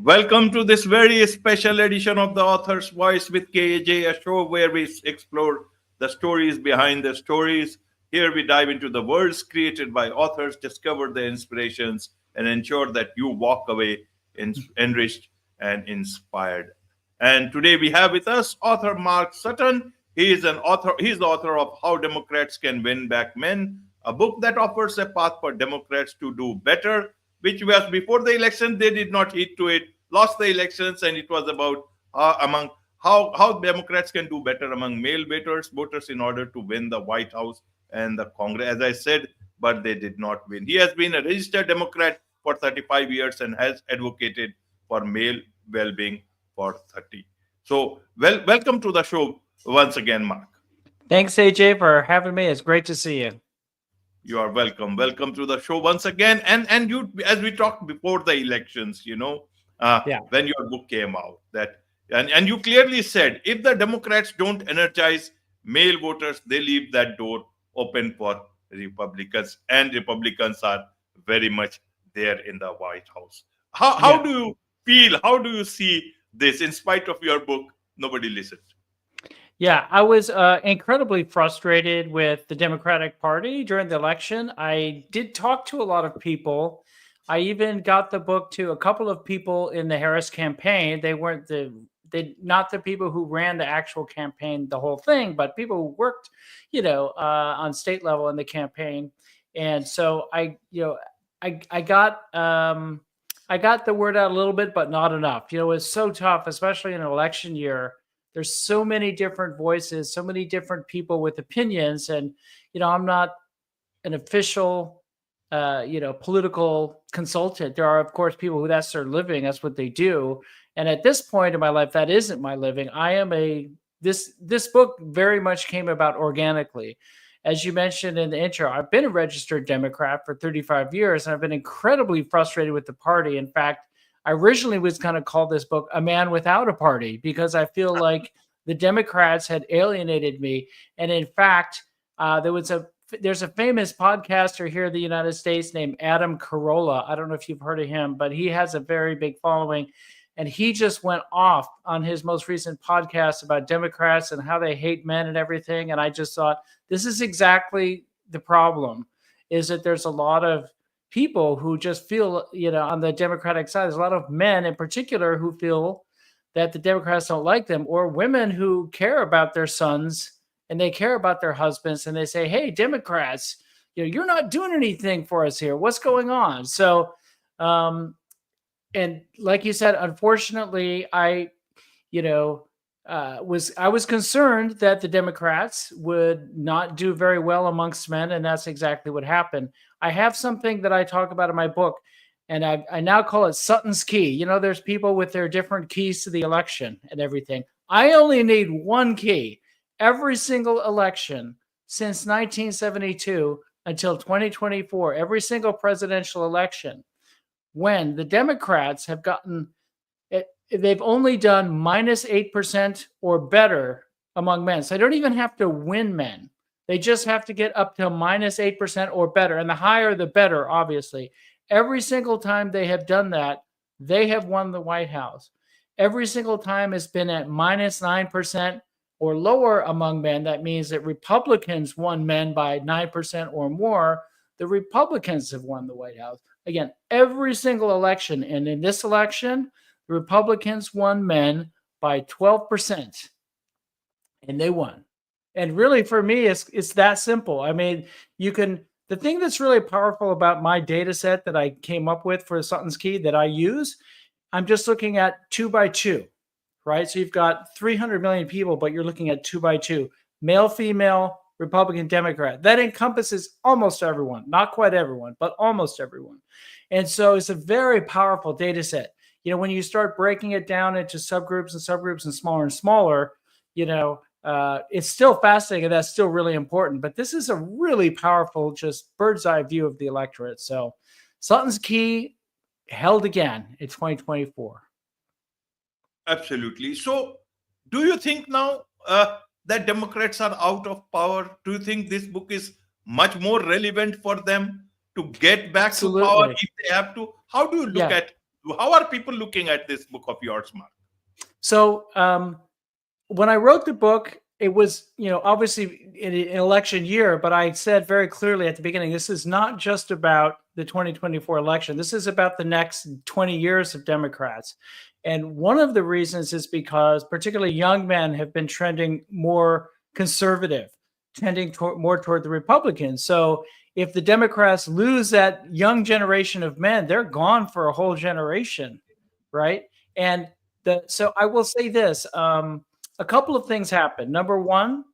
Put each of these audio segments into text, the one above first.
Welcome to this very special edition of The Author's Voice with KAJ, a show where we explore the stories behind the stories. Here we dive into the worlds created by authors, discover the inspirations, and ensure that you walk away enriched and inspired. And today we have with us author Mark Sutton. He is an author. He's the author of How Democrats Can Win Back Men, a book that offers a path for Democrats to do better, which was before the election. They did not heed to it, lost the elections, and it was about among how Democrats can do better among male voters in order to win the White House and the Congress, as I said, but they did not win. He has been a registered Democrat for 35 years and has advocated for male well-being for 30. So, welcome to the show once again, Mark. Thanks, AJ, for having me. It's great to see you. You are welcome. Welcome to the show once again. And you, as we talked before the elections, when your book came out, and you clearly said if the Democrats don't energize male voters, they leave that door open for Republicans, and Republicans are very much there in the White House. How do you feel? How do you see this? In spite of your book, nobody listened. Yeah, I was incredibly frustrated with the Democratic Party during the election. I did talk to a lot of people. I even got the book to a couple of people in the Harris campaign. They weren't not the people who ran the actual campaign, the whole thing, but people who worked, on state level in the campaign. And so I got the word out a little bit, but not enough. It's so tough, especially in an election year. There's so many different voices, so many different people with opinions. And, I'm not an official, political consultant. There are, of course, people who that's their living. That's what they do. And at this point in my life, that isn't my living. This book very much came about organically. As you mentioned in the intro, I've been a registered Democrat for 35 years, and I've been incredibly frustrated with the party. In fact, I originally was going to call this book A Man Without a Party, because I feel like the Democrats had alienated me. And in fact, there's a famous podcaster here in the United States named Adam Carolla. I don't know if you've heard of him, but he has a very big following. And he just went off on his most recent podcast about Democrats and how they hate men and everything. And I just thought, this is exactly the problem, is that there's a lot of people who just feel, on the Democratic side, there's a lot of men in particular who feel that the Democrats don't like them, or women who care about their sons and they care about their husbands, and they say, hey, Democrats, you're not doing anything for us here. What's going on? So, and like you said, unfortunately, I was concerned that the Democrats would not do very well amongst men, and that's exactly what happened. I have something that I talk about in my book, and I now call it Sutton's key. There's people with their different keys to the election and everything. I only need one key. Every single election since 1972 until 2024, every single presidential election, when the Democrats have gotten it, they've only done minus 8% or better among men. So they don't even have to win men. They just have to get up to minus 8% or better. And the higher, the better, obviously. Every single time they have done that, they have won the White House. Every single time it's been at minus 9% or lower among men. That means that Republicans won men by 9% or more. The Republicans have won the White House. Again, every single election. And in this election, the Republicans won men by 12%. And they won. And really, for me, it's that simple. I mean, the thing that's really powerful about my data set that I came up with for Sutton's Key that I use, I'm just looking at 2 by 2, right? So you've got 300 million people, but you're looking at 2 by 2, male, female, Republican, Democrat. That encompasses almost everyone, not quite everyone, but almost everyone. And so it's a very powerful data set. When you start breaking it down into subgroups and smaller, it's still fascinating, and that's still really important. But this is a really powerful, just bird's eye view of the electorate. So Sutton's Key held again in 2024. Absolutely. So do you think now that Democrats are out of power? Do you think this book is much more relevant for them to get back to power if they have to? How do you look at How are people looking at this book of yours, Mark? So when I wrote the book, it was, obviously in an election year, but I said very clearly at the beginning, this is not just about the 2024 election. This is about the next 20 years of Democrats. And one of the reasons is because particularly young men have been trending more conservative, trending more toward the Republicans. So if the Democrats lose that young generation of men, they're gone for a whole generation, right? And so I will say this, a couple of things happened. Number one,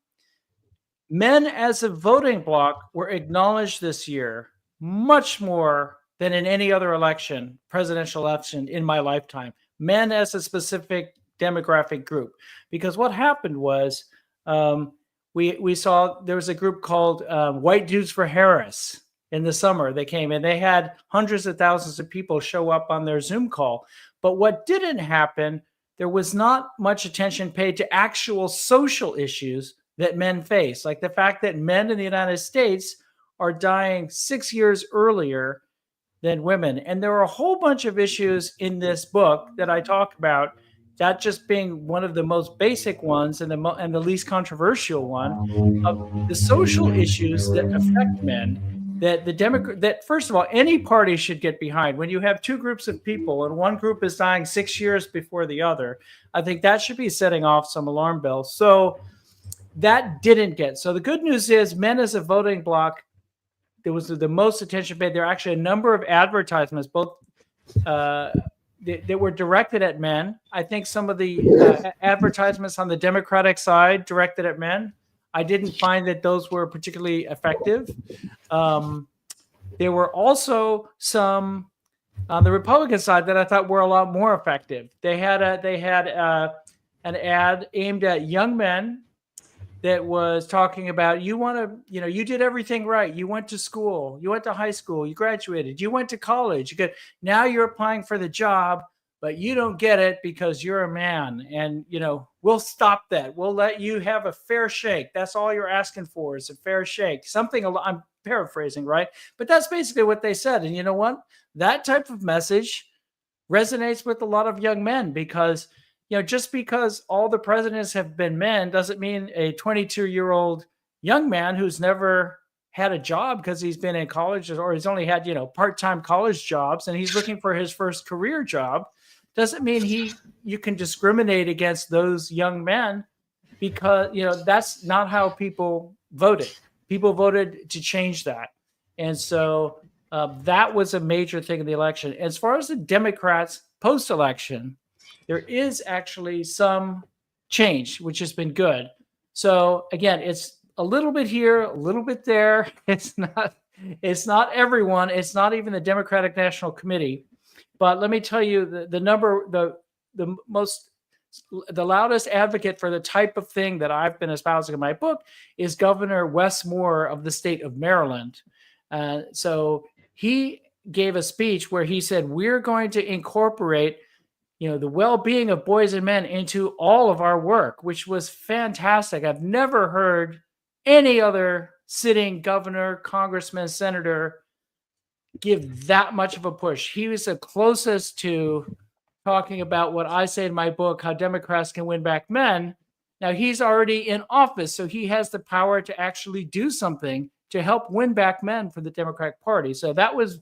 men as a voting bloc were acknowledged this year much more than in any other election, presidential election in my lifetime. Men as a specific demographic group. Because what happened was we saw there was a group called White Dudes for Harris in the summer. They came and they had hundreds of thousands of people show up on their Zoom call. But what didn't happen, there was not much attention paid to actual social issues that men face, like the fact that men in the United States are dying 6 years earlier than women. And there are a whole bunch of issues in this book that I talk about, that just being one of the most basic ones and the least controversial one, of the social issues that affect men, that that first of all, any party should get behind. When you have two groups of people and one group is dying 6 years before the other, I think that should be setting off some alarm bells. So that didn't get. So the good news is men as a voting bloc, there was the most attention paid. There are actually a number of advertisements, both that were directed at men. I think some of the advertisements on the Democratic side directed at men, I didn't find that those were particularly effective. There were also some on the Republican side that I thought were a lot more effective. They had an ad aimed at young men that was talking about, you did everything right. You went to school, you went to high school, you graduated, you went to college. Now you're applying for the job, but you don't get it because you're a man. And, we'll stop that. We'll let you have a fair shake. That's all you're asking for is a fair shake. I'm paraphrasing, right? But that's basically what they said. And you know what? That type of message resonates with a lot of young men because just because all the presidents have been men doesn't mean a 22-year-old young man who's never had a job because he's been in college or he's only had, part-time college jobs and he's looking for his first career job, doesn't mean you can discriminate against those young men because, that's not how people voted. People voted to change that. And so that was a major thing in the election. As far as the Democrats post-election, there is actually some change, which has been good. So again, it's a little bit here, a little bit there. It's not everyone. It's not even the Democratic National Committee. But let me tell you, the loudest advocate for the type of thing that I've been espousing in my book is Governor Wes Moore of the state of Maryland. So he gave a speech where he said, we're going to incorporate the well-being of boys and men into all of our work, which was fantastic. I've never heard any other sitting governor, congressman, senator give that much of a push. He was the closest to talking about what I say in my book, How Democrats Can Win Back Men. Now, he's already in office, so he has the power to actually do something to help win back men for the Democratic Party. So that was,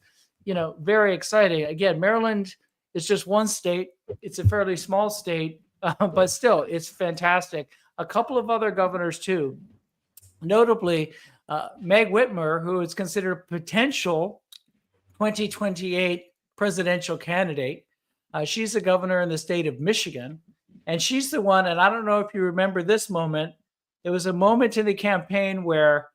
very exciting. Again, Maryland is just one state. It's a fairly small state, but still, it's fantastic. A couple of other governors, too. Notably, Meg Whitmer, who is considered a potential 2028 presidential candidate. She's the governor in the state of Michigan. And she's the one, and I don't know if you remember this moment, there was a moment in the campaign where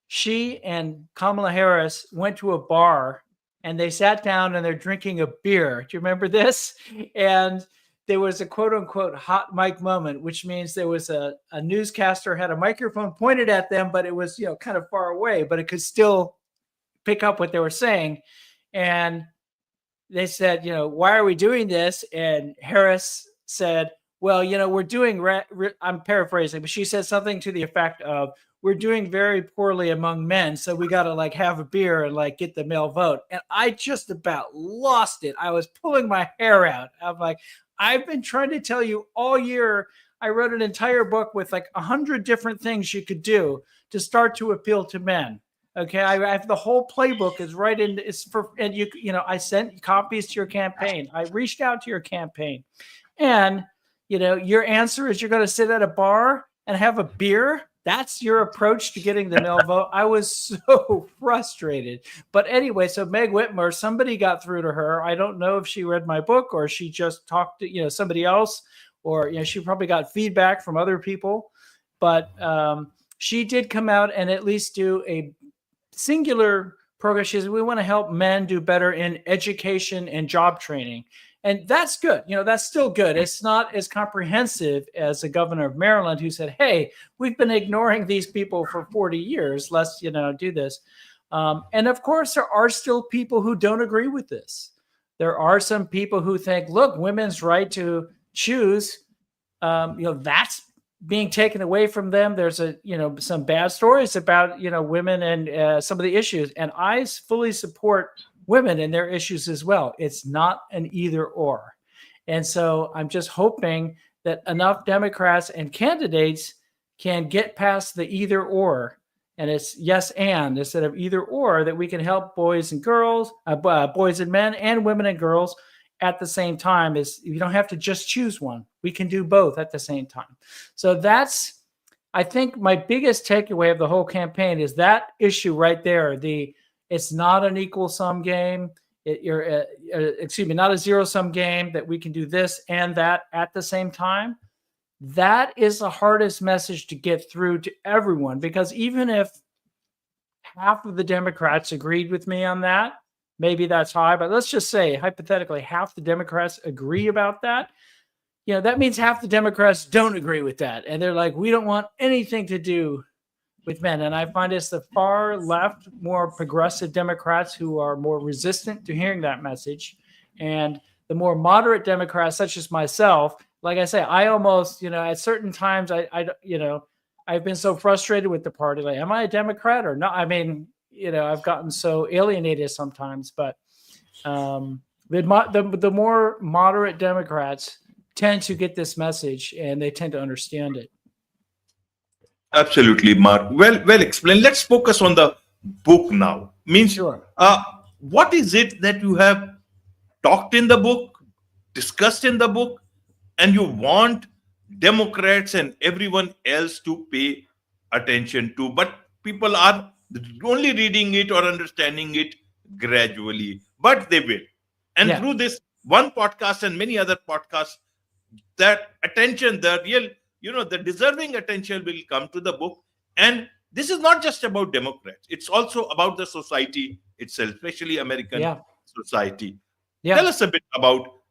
she and Kamala Harris went to a bar and they sat down and they're drinking a beer. Do you remember this? And there was a quote unquote hot mic moment, which means there was a newscaster had a microphone pointed at them, but it was, kind of far away, but it could still pick up what they were saying. And they said, why are we doing this? And Harris said, well, we're doing, I'm paraphrasing, but she said something to the effect of, we're doing very poorly among men, so we got to like have a beer and like get the male vote. And I just about lost it. I was pulling my hair out. I'm like, I've been trying to tell you all year. I wrote an entire book with like 100 different things you could do to start to appeal to men. Okay, I have the whole playbook is right in. It's for, and I sent copies to your campaign. I reached out to your campaign, and your answer is you're going to sit at a bar and have a beer. That's your approach to getting the male vote. I was so frustrated. But anyway, so Meg Whitmer, somebody got through to her. I don't know if she read my book or she just talked to somebody else, or she probably got feedback from other people. But she did come out and at least do a singular program. She says, we want to help men do better in education and job training. And that's good. That's still good. It's not as comprehensive as the governor of Maryland, who said, hey, we've been ignoring these people for 40 years. Let's, do this. And of course, there are still people who don't agree with this. There are some people who think, look, women's right to choose, that's being taken away from them. There's some bad stories about, women and some of the issues. And I fully support women and their issues as well. It's not an either or. And so I'm just hoping that enough Democrats and candidates can get past the either or, and it's yes and instead of either or, that we can help boys and girls, boys and men, and women and girls at the same time. Is you don't have to just choose one. We can do both at the same time. So that's, I think, my biggest takeaway of the whole campaign is that issue right there. It's not an equal sum game. Not a zero sum game that we can do this and that at the same time. That is the hardest message to get through to everyone, because even if half of the Democrats agreed with me on that, maybe that's high, but let's just say hypothetically half the Democrats agree about that. That means half the Democrats don't agree with that. And they're like, we don't want anything to do with men. And I find it's the far left, more progressive Democrats who are more resistant to hearing that message. And the more moderate Democrats, such as myself, like I say, I almost, at certain times, I've been so frustrated with the party. Like, am I a Democrat or not? I mean, I've gotten so alienated sometimes, but the more moderate Democrats tend to get this message and they tend to understand it. Absolutely, Mark. Well explained. Let's focus on the book now. Sure. What is it that you have talked in the book, discussed in the book, and you want Democrats and everyone else to pay attention to, but people are only reading it or understanding it gradually, but they will. And through this one podcast and many other podcasts, that attention, the real, the deserving attention will come to the book. And this is not just about Democrats. It's also about the society itself, especially American society. Tell us a bit about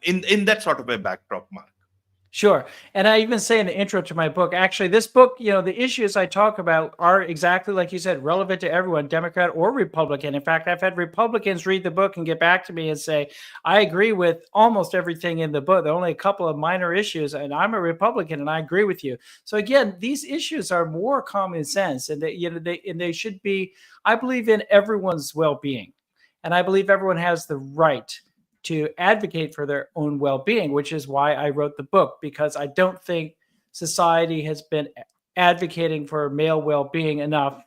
in that sort of a backdrop, Mark. Sure. And I even say in the intro to my book, actually, this book, the issues I talk about are exactly like you said, relevant to everyone, Democrat or Republican. In fact, I've had Republicans read the book and get back to me and say, I agree with almost everything in the book. There are only a couple of minor issues, and I'm a Republican and I agree with you. So again, these issues are more common sense, and they should be, I believe in everyone's well-being. And I believe everyone has the right to advocate for their own well-being, which is why I wrote the book, because I don't think society has been advocating for male well-being enough.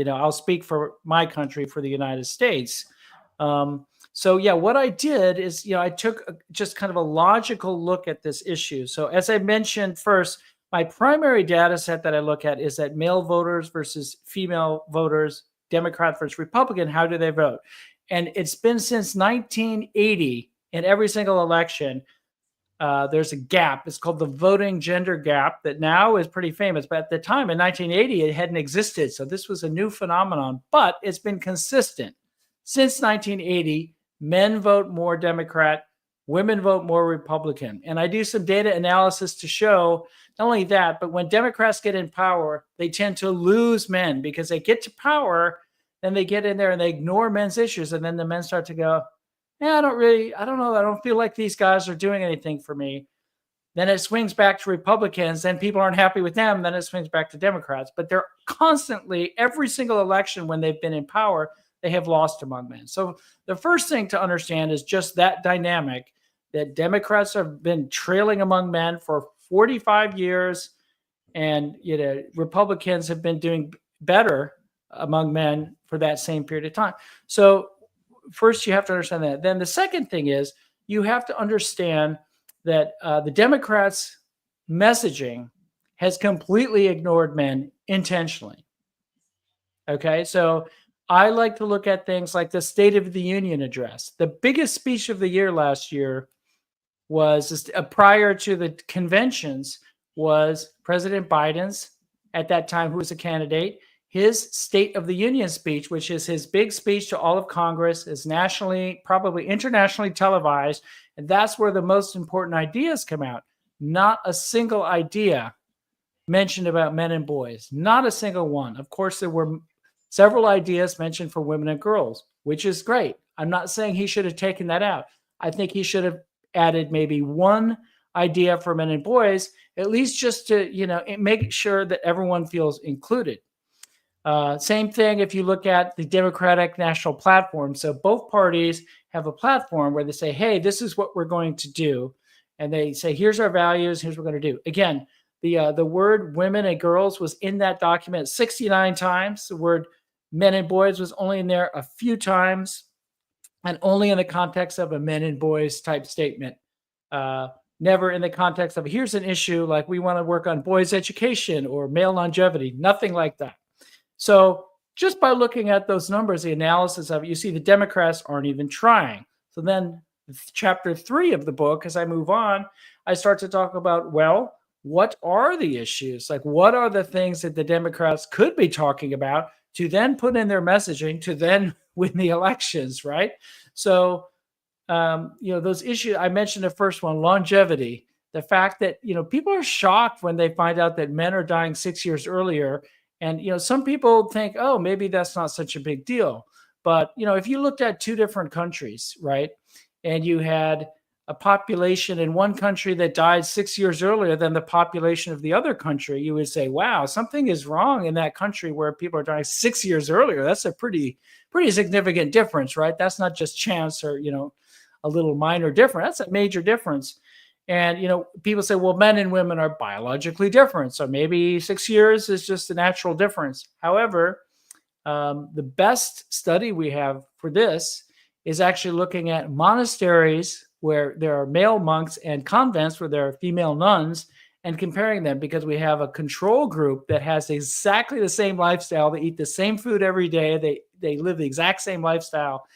I'll speak for my country, for the United States. What I did is, I took just kind of a logical look at this issue. So as I mentioned first, my primary data set that I look at is that male voters versus female voters, Democrat versus Republican, how do they vote? And it's been since 1980 in every single election. There's a gap. It's called the voting gender gap that now is pretty famous. But at the time in 1980, it hadn't existed. So this was a new phenomenon, but it's been consistent. Since 1980, men vote more Democrat, women vote more Republican. And I do some data analysis to show not only that, but when Democrats get in power, they tend to lose men because they get to power. Then they get in there and they ignore men's issues. And then the men start to go, I don't know. I don't feel like these guys are doing anything for me. then it swings back to Republicans, then people aren't happy with them, then it swings back to Democrats. But they're constantly, every single election when they've been in power, they have lost among men. So the first thing to understand is just that dynamic, that Democrats have been trailing among men for 45 years, and Republicans have been doing better among men for that same period of time. So first you have to understand that. Then the second thing is you have to understand that the Democrats' messaging has completely ignored men intentionally. Okay, so I like to look at things like the State of the Union address. The biggest speech of the year last year was prior to the conventions was President Biden's, at that time, who was a candidate. His State of the Union speech, which is his big speech to all of Congress, is nationally, probably internationally televised. And that's where the most important ideas come out. Not a single idea mentioned about men and boys. Not a single one. Of course, there were several ideas mentioned for women and girls, which is great. I'm not saying he should have taken that out. I think he should have added maybe one idea for men and boys, at least just to, make sure that everyone feels included. Same thing if you look at the Democratic National Platform. So both parties have a platform where they say, hey, this is what we're going to do. And they say, here's our values, here's what we're going to do. Again, the word women and girls was in that document 69 times. The word men and boys was only in there a few times, and only in the context of a men and boys type statement. Never in the context of here's an issue like we want to work on boys' education or male longevity. Nothing like that. So just by looking at those numbers, the analysis of it, you see the Democrats aren't even trying. So then chapter 3 of the book, as I move on, I start to talk about, well, what are the issues? Like, what are the things that the Democrats could be talking about to then put in their messaging to then win the elections, right? So, those issues, I mentioned the first one, longevity, the fact that, people are shocked when they find out that men are dying 6 years earlier. And, some people think, oh, maybe that's not such a big deal. But, if you looked at two different countries, right, and you had a population in one country that died 6 years earlier than the population of the other country, you would say, wow, something is wrong in that country where people are dying 6 years earlier. That's a pretty significant difference, right? That's not just chance or, a little minor difference. That's a major difference. And, people say, well, men and women are biologically different. So maybe 6 years is just a natural difference. However, the best study we have for this is actually looking at monasteries where there are male monks and convents where there are female nuns, and comparing them, because we have a control group that has exactly the same lifestyle. They eat the same food every day. They live the exact same lifestyle.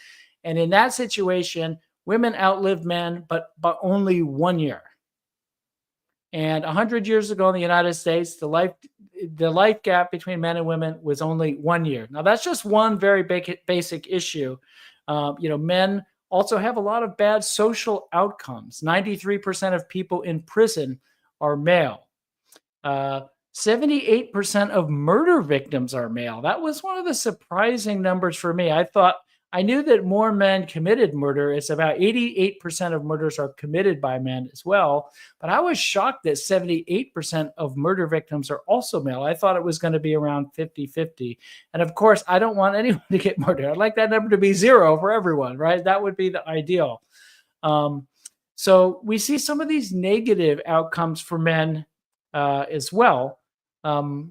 And in that situation, women outlive men, but only 1 year. And 100 years ago in the United States, the life gap between men and women was only 1 year. Now, that's just one very basic issue. Men also have a lot of bad social outcomes. 93% of people in prison are male. 78% of murder victims are male. That was one of the surprising numbers for me. I knew that more men committed murder. It's about 88% of murders are committed by men as well. But I was shocked that 78% of murder victims are also male. I thought it was going to be around 50-50. And of course, I don't want anyone to get murdered. I'd like that number to be 0 for everyone, right? That would be the ideal. So we see some of these negative outcomes for men as well. There's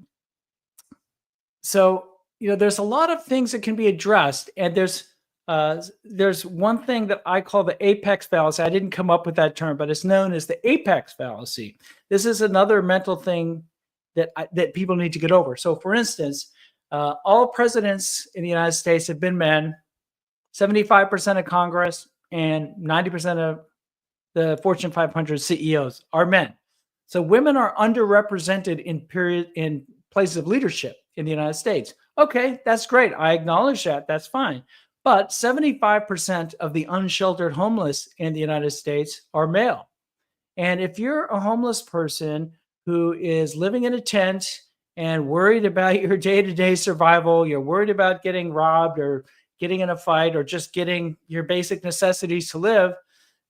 a lot of things that can be addressed, and there's one thing that I call the apex fallacy. I didn't come up with that term, but it's known as the apex fallacy. This is another mental thing that people need to get over. So, for instance, all presidents in the United States have been men. 75% of Congress and 90% of the Fortune 500 CEOs are men. So women are underrepresented in places of leadership in the United States. Okay, that's great. I acknowledge that. That's fine. But 75% of the unsheltered homeless in the United States are male. And if you're a homeless person who is living in a tent and worried about your day-to-day survival, you're worried about getting robbed or getting in a fight or just getting your basic necessities to live,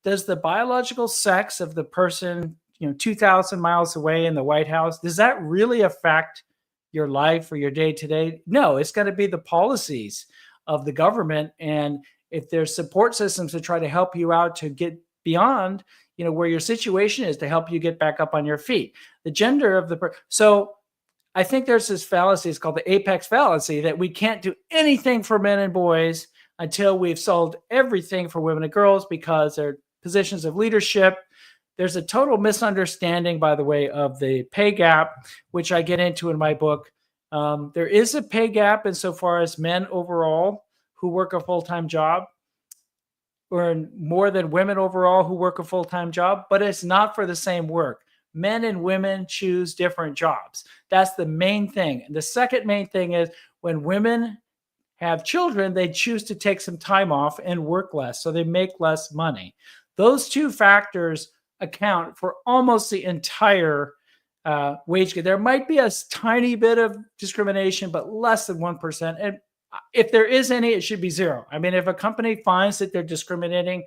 does the biological sex of the person 2,000 miles away in the White House, does that really affect your life or your day to day? No, it's going to be the policies of the government. And if there's support systems to try to help you out to get beyond, where your situation is, to help you get back up on your feet, the gender of so I think there's this fallacy, it's called the apex fallacy, that we can't do anything for men and boys until we've solved everything for women and girls because they're positions of leadership. There's a total misunderstanding, by the way, of the pay gap, which I get into in my book. There is a pay gap insofar as men overall who work a full-time job earn more than women overall who work a full-time job, but it's not for the same work. Men and women choose different jobs. That's the main thing. And the second main thing is when women have children, they choose to take some time off and work less, so they make less money. Those two factors account for almost the entire wage gap. There might be a tiny bit of discrimination, but less than 1%. And if there is any, it should be zero. I mean, if a company finds that they're discriminating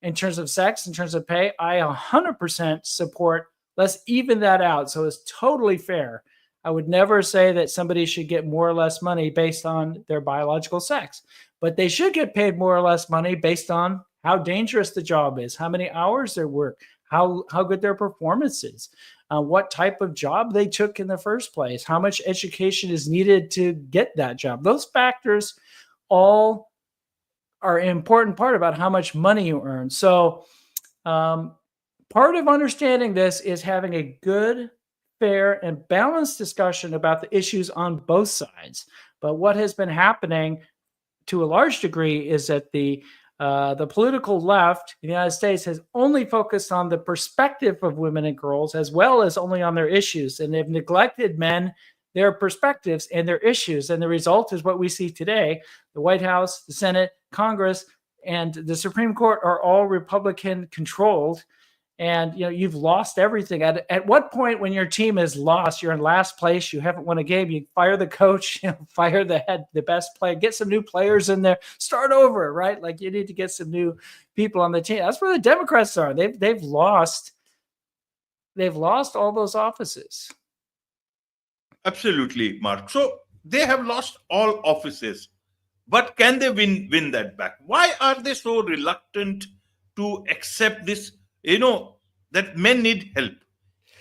in terms of sex, in terms of pay, I 100% support. Let's even that out so it's totally fair. I would never say that somebody should get more or less money based on their biological sex, but they should get paid more or less money based on how dangerous the job is, how many hours they work, how good their performance is, what type of job they took in the first place, how much education is needed to get that job. Those factors all are an important part about how much money you earn. So part of understanding this is having a good, fair, and balanced discussion about the issues on both sides. But what has been happening to a large degree is that the political left in the United States has only focused on the perspective of women and girls as well as only on their issues. And they've neglected men, their perspectives, and their issues. And the result is what we see today. The White House, the Senate, Congress, and the Supreme Court are all Republican controlled. And you've lost everything. At what point when your team is lost, you're in last place, you haven't won a game, you fire the coach, fire the best player, get some new players in there, start over, right? Like you need to get some new people on the team. That's where the Democrats are. They've lost all those offices. Absolutely, Mark. So they have lost all offices, but can they win that back? Why are they so reluctant to accept this? That men need help.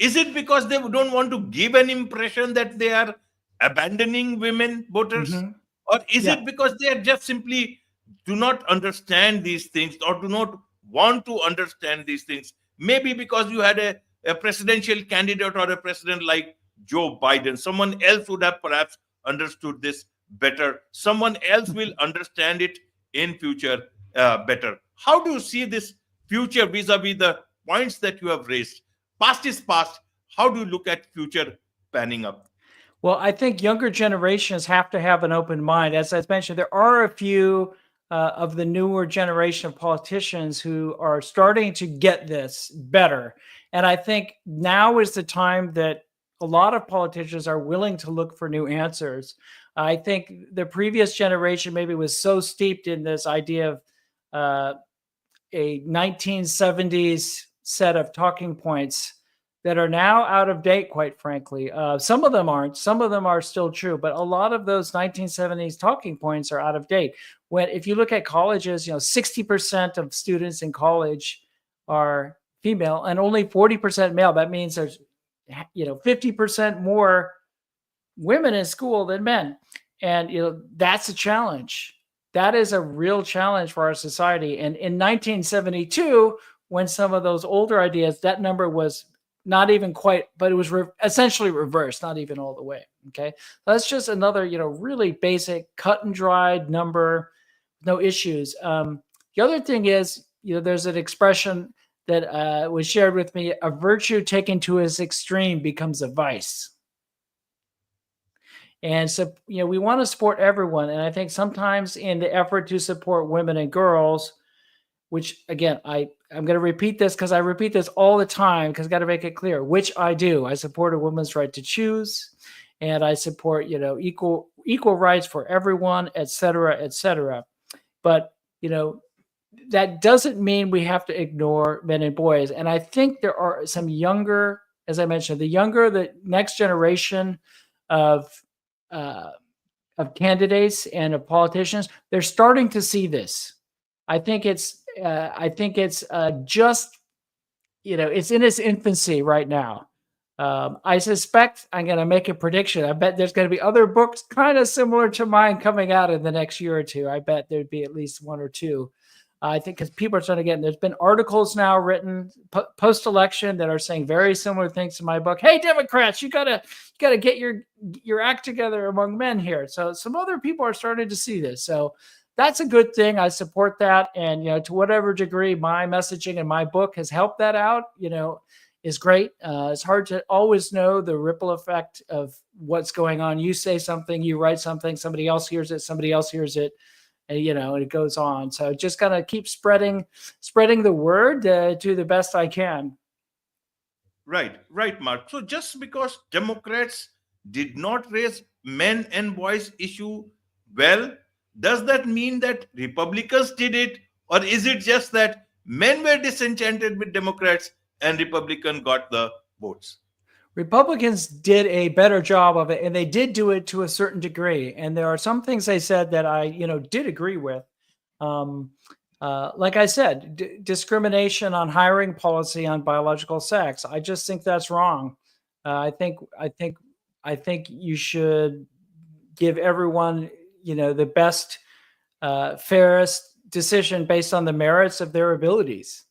Is it because they don't want to give an impression that they are abandoning women voters? Mm-hmm. Or is it because they are just simply do not understand these things or do not want to understand these things? Maybe because you had a presidential candidate or a president like Joe Biden. Someone else would have perhaps understood this better. Someone else will understand it in future better. How do you see this future vis-a-vis the points that you have raised? Past is past. How do you look at future panning up? Well, I think younger generations have to have an open mind. As I mentioned, there are a few of the newer generation of politicians who are starting to get this better. And I think now is the time that a lot of politicians are willing to look for new answers. I think the previous generation maybe was so steeped in this idea of a 1970s set of talking points that are now out of date, quite frankly. Some of them aren't. Some of them are still true, but a lot of those 1970s talking points are out of date. If you look at colleges, 60% of students in college are female and only 40% male. That means there's 50% more women in school than men. And that's a challenge. That is a real challenge for our society. And in 1972, when some of those older ideas, that number was not even quite, but it was essentially reversed, not even all the way. Okay. That's just another, really basic cut and dried number, no issues. The other thing is, there's an expression that was shared with me: a virtue taken to its extreme becomes a vice. And so, we want to support everyone. And I think sometimes in the effort to support women and girls, which again, I'm going to repeat this because I repeat this all the time because I got to make it clear, which I do. I support a woman's right to choose, and I support, equal rights for everyone, et cetera, et cetera. But, that doesn't mean we have to ignore men and boys. And I think there are some younger, as I mentioned, the next generation of uh, candidates and of politicians, they're starting to see this. I think it's just, it's in its infancy right now. I suspect, I'm going to make a prediction. I bet there's going to be other books kind of similar to mine coming out in the next year or two. I bet there'd be at least one or two. I think because people are starting to get, there's been articles now written post-election that are saying very similar things to my book. Hey, Democrats, you gotta get your act together among men here. So some other people are starting to see this. So that's a good thing. I support that, and to whatever degree my messaging and my book has helped that out, is great. It's hard to always know the ripple effect of what's going on. You say something, you write something, somebody else hears it, and it goes on. So just gotta keep spreading the word to the best I can. Right, Mark. So just because Democrats did not raise men and boys issue well, does that mean that Republicans did it, or is it just that men were disenchanted with Democrats and Republicans got the votes? Republicans did a better job of it, and they did do it to a certain degree. And there are some things they said that I, did agree with. Like I said, discrimination on hiring policy on biological sex. I just think that's wrong. I think you should give everyone, the best, fairest decision based on the merits of their abilities.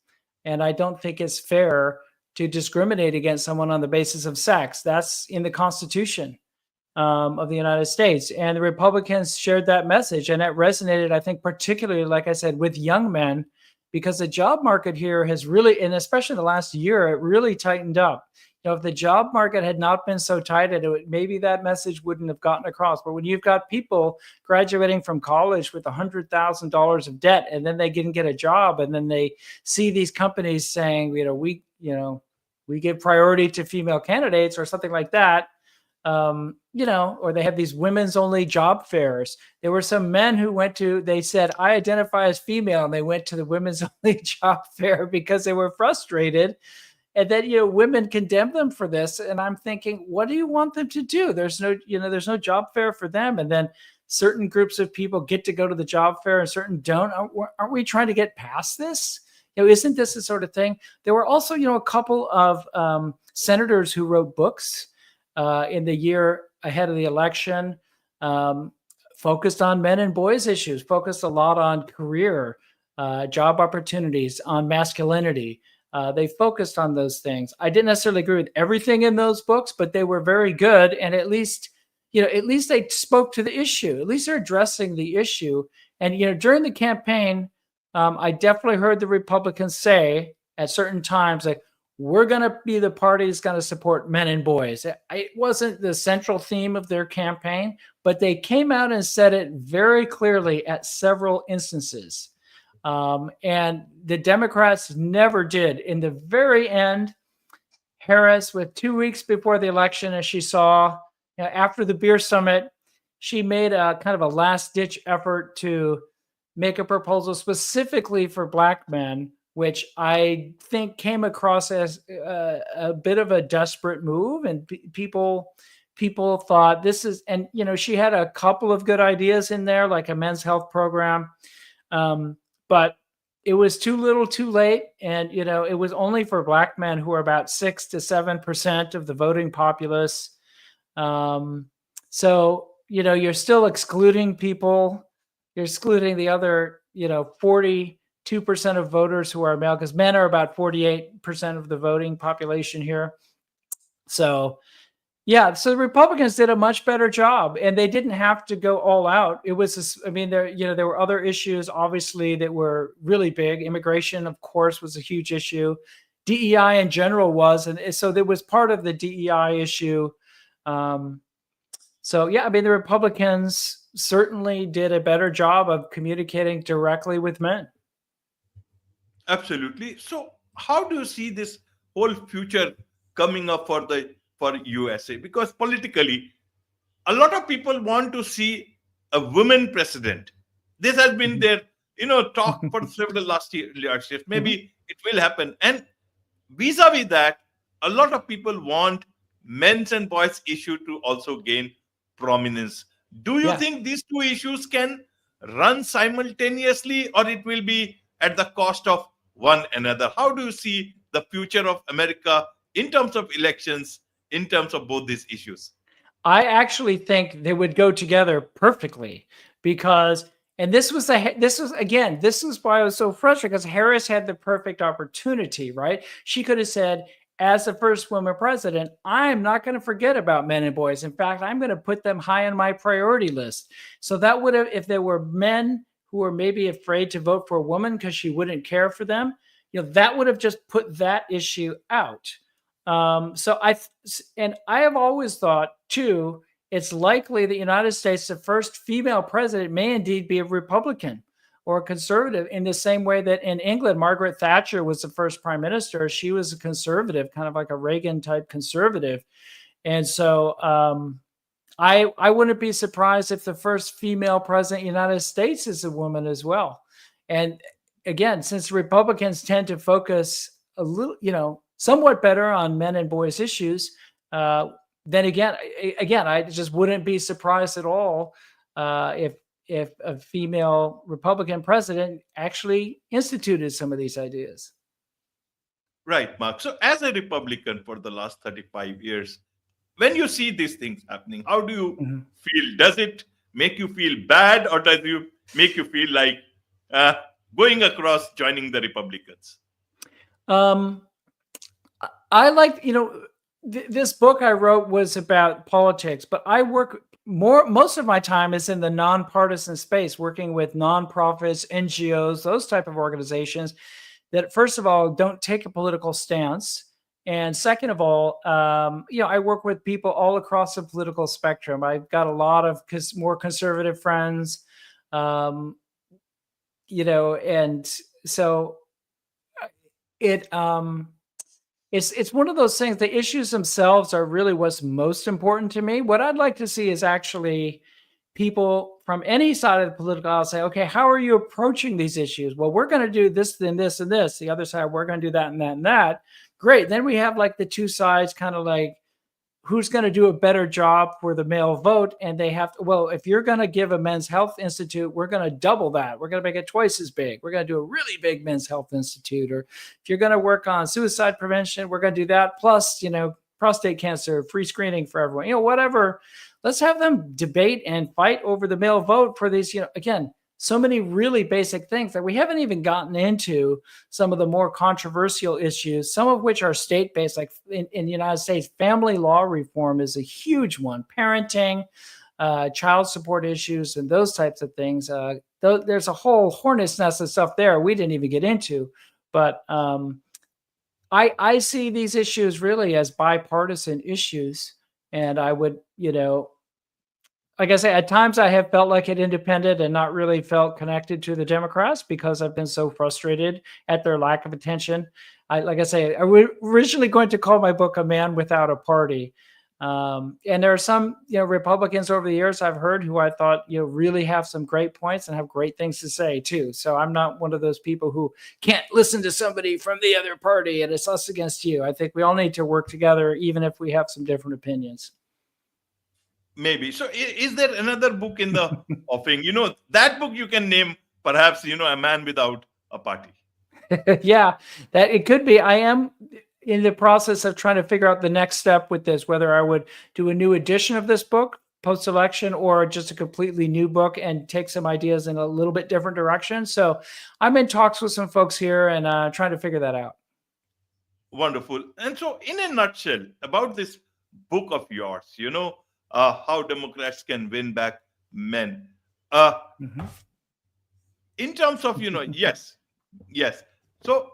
And I don't think it's fair to discriminate against someone on the basis of sex. That's in the Constitution of the United States. And the Republicans shared that message, and it resonated, I think, particularly, like I said, with young men, because the job market here has really, and especially the last year, it really tightened up. If the job market had not been so tight, maybe that message wouldn't have gotten across. But when you've got people graduating from college with $100,000 of debt, and then they didn't get a job, and then they see these companies saying, we give priority to female candidates or something like that, or they have these women's only job fairs. There were some men who they said, I identify as female, and they went to the women's only job fair because they were frustrated. And then, women condemn them for this. And I'm thinking, what do you want them to do? There's no job fair for them. And then certain groups of people get to go to the job fair and certain don't. Aren't we trying to get past this? Isn't this the sort of thing? There were also, a couple of senators who wrote books in the year ahead of the election, focused on men and boys issues, focused a lot on career, job opportunities, on masculinity. They focused on those things. I didn't necessarily agree with everything in those books, but they were very good. And at least they spoke to the issue. At least they're addressing the issue. And, during the campaign, I definitely heard the Republicans say at certain times, like, we're going to be the party that's going to support men and boys. It wasn't the central theme of their campaign, but they came out and said it very clearly at several instances. And the Democrats never did. In the very end, Harris, with 2 weeks before the election, as she saw, after the beer summit, she made a kind of a last-ditch effort to make a proposal specifically for Black men, which I think came across as a bit of a desperate move. And people thought this is, and, she had a couple of good ideas in there, like a men's health program. But it was too little too late. And, it was only for Black men, who are about 6 to 7% of the voting populace. So, you're still excluding people. You're excluding the other, 42% of voters who are male, because men are about 48% of the voting population here. So, yeah, so the Republicans did a much better job, and they didn't have to go all out. It was, there were other issues, obviously, that were really big. Immigration, of course, was a huge issue. DEI in general was, and so there was part of the DEI issue. So, yeah, the Republicans certainly did a better job of communicating directly with men. Absolutely. So, how do you see this whole future coming up for USA? Because politically, a lot of people want to see a woman president. This has been their talk for several last years. Maybe it will happen. And vis-a-vis that, a lot of people want men's and boys issue to also gain prominence. Do you Yeah. think these two issues can run simultaneously, or it will be at the cost of one another? How do you see the future of America in terms of elections, in terms of both these issues? I actually think they would go together perfectly because, and this was why I was so frustrated because Harris had the perfect opportunity, right? She could have said, as the first woman president, I'm not going to forget about men and boys. In fact, I'm going to put them high on my priority list. So that would have, if there were men who were maybe afraid to vote for a woman because she wouldn't care for them, that would have just put that issue out. And I have always thought too, it's likely the United States, the first female president, may indeed be a Republican or a conservative, in the same way that in England, Margaret Thatcher was the first prime minister. She was a conservative, kind of like a Reagan type conservative. And so I wouldn't be surprised if the first female president of the United States is a woman as well. And again, since Republicans tend to focus a little, somewhat better on men and boys issues, then again, I just wouldn't be surprised at all if a female Republican president actually instituted some of these ideas. Right, Mark. So, as a Republican for the last 35 years, when you see these things happening, how do you feel? Does it make you feel bad, or does it make you feel like going across joining the Republicans? I like, this book I wrote was about politics, but I work most of my time is in the nonpartisan space, working with nonprofits, NGOs, those type of organizations that, first of all, don't take a political stance. And second of all, I work with people all across the political spectrum. I've got a lot of more conservative friends, and so it's one of those things. The issues themselves are really what's most important to me. What I'd like to see is actually people from any side of the political aisle say, okay, how are you approaching these issues? Well, we're going to do this, then this, and this. The other side, we're going to do that and that and that. Great. Then we have like the two sides, kind of like, who's going to do a better job for the male vote? And they have to, well, if you're going to give a men's health institute, we're going to double that. We're going to make it twice as big. We're going to do a really big men's health institute. Or if you're going to work on suicide prevention, we're going to do that. Plus, prostate cancer, free screening for everyone, whatever. Let's have them debate and fight over the male vote for these, again, so many really basic things that we haven't even gotten into some of the more controversial issues, some of which are state-based, like in the United States, family law reform is a huge one, parenting, child support issues, and those types of things. There's a whole hornet's nest of stuff there we didn't even get into. But I see these issues really as bipartisan issues. And I would, like I say, at times I have felt like an independent and not really felt connected to the Democrats because I've been so frustrated at their lack of attention. I was originally going to call my book "A Man Without a Party," and there are some, Republicans over the years I've heard who I thought, really have some great points and have great things to say too. So I'm not one of those people who can't listen to somebody from the other party and it's us against you. I think we all need to work together, even if we have some different opinions. Maybe. So is there another book in the offing? That book you can name perhaps, A Man Without a Party. Yeah, that it could be. I am in the process of trying to figure out the next step with this, whether I would do a new edition of this book post-election or just a completely new book and take some ideas in a little bit different direction. So I'm in talks with some folks here and trying to figure that out. Wonderful. And so in a nutshell, about this book of yours, how Democrats can win back men. In terms of, yes. So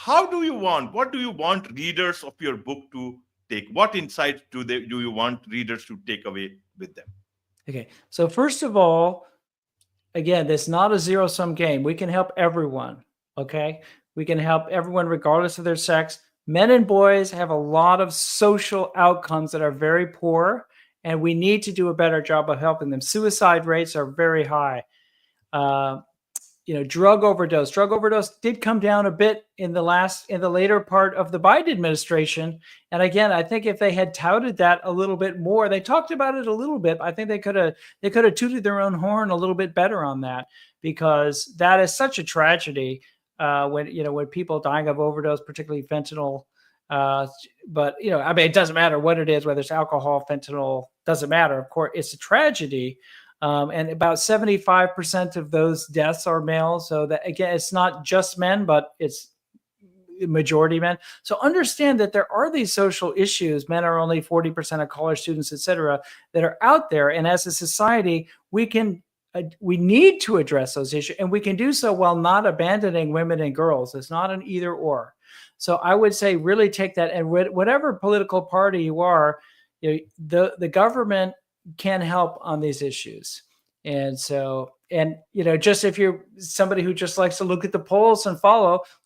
what do you want readers of your book to take? What insights do you want readers to take away with them? Okay. So first of all, again, it's not a zero-sum game. We can help everyone. Okay. We can help everyone regardless of their sex. Men and boys have a lot of social outcomes that are very poor, and we need to do a better job of helping them. Suicide rates are very high. drug overdose. Drug overdose did come down a bit in the later part of the Biden administration. And again, I think if they had touted that a little bit more, they talked about it a little bit. I think they could have tooted their own horn a little bit better on that, because that is such a tragedy when people dying of overdose, particularly fentanyl. But it doesn't matter what it is, whether it's alcohol, fentanyl, doesn't matter. Of course, it's a tragedy. And about 75% of those deaths are male. So that, again, it's not just men, but it's majority men. So understand that there are these social issues. Men are only 40% of college students, et cetera, that are out there. And as a society, we need to address those issues, and we can do so while not abandoning women and girls. It's not an either or. So I would say really take that, and whatever political party you are, the government can help on these issues. And so, just if you're somebody who just likes to look at the polls and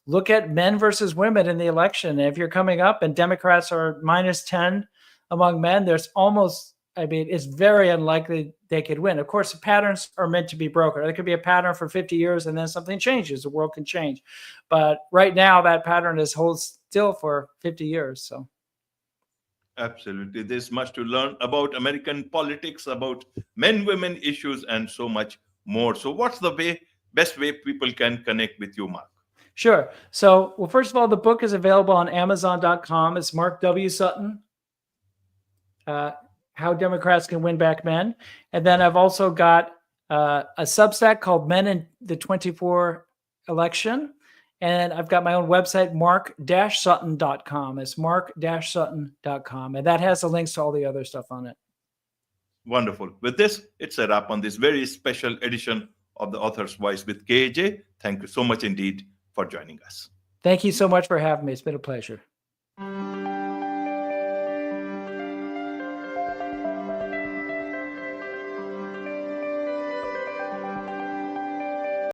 look at men versus women in the election. And if you're coming up and Democrats are -10 among men, it's very unlikely they could win. Of course, the patterns are meant to be broken. There could be a pattern for 50 years and then something changes. The world can change. But right now, that pattern holds still for 50 years. So. Absolutely. There's much to learn about American politics, about men-women issues, and so much more. So what's the best way people can connect with you, Mark? Sure. So, well, first of all, the book is available on Amazon.com. It's Mark W. Sutton, How Democrats Can Win Back Men. And then I've also got a Substack called Men in the 24 Election. And I've got my own website, mark-sutton.com. It's mark-sutton.com. And that has the links to all the other stuff on it. Wonderful. With this, it's a wrap on this very special edition of The Author's Voice with KJ. Thank you so much indeed for joining us. Thank you so much for having me. It's been a pleasure.